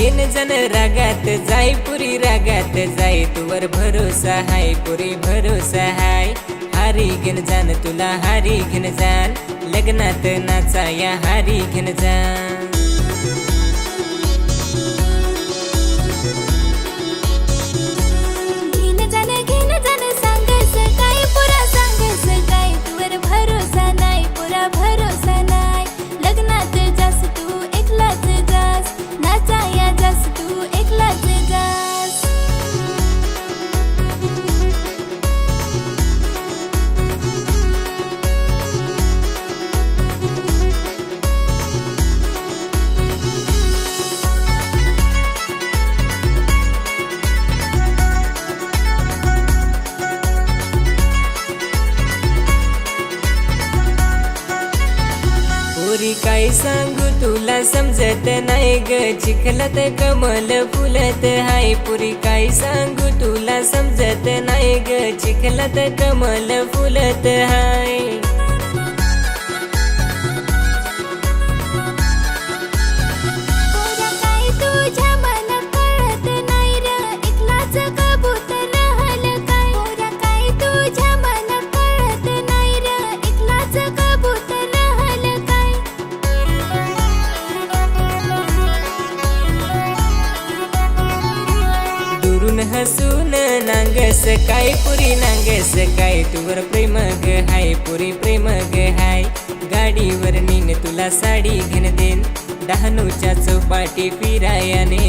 घेन जन रागात जाय पुरी रागात जाय तुवर भरोसा हाय पुरी भरोसा हाय हारी घेन जान तुला हारी घेन जान लग्नात नाचा या हारी घेन जान पुरी काय सांगू तुला समजत नाही ग चिखलात कमल फुलत हाय पुरी काय सांगू तुला समजत नाही ग चिखलात कमल फुलत हाय हसून नांगस काय पुरी नांगस काय तुवर प्रेम ग हाय पुरी प्रेम ग हाय गाडीवर नीन तुला साडी घेन देन डहाणूच्या चौपाटी फिरायाने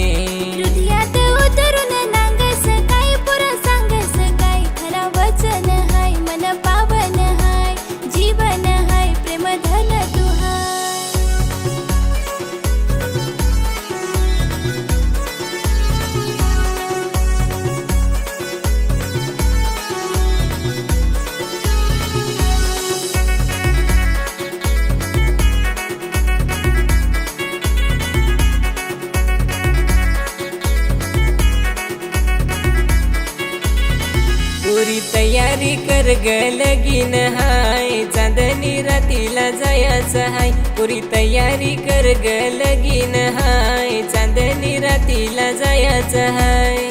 हृदयात उतरून नांगस काय पुरा सांगस काय खरा वचन हाय मन पावन हाय जीवन हाय प्रेम धन तू पुरी तयारी कर ग लगीन हाय चांदणी रातीला जायचं हाय पुरी तयारी कर ग लगीन हाय चांदणी रातीला जायचं हाय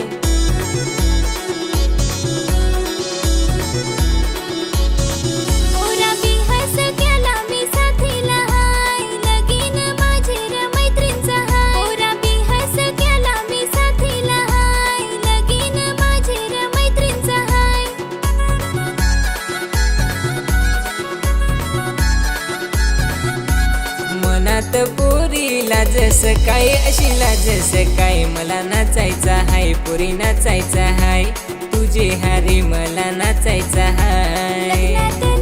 मनात पुरी लाजस काय अशी लाजस काय मला नाचायचा हाय पुरी नाचायचा हाय तुझे हारी मला नाचायचा हाय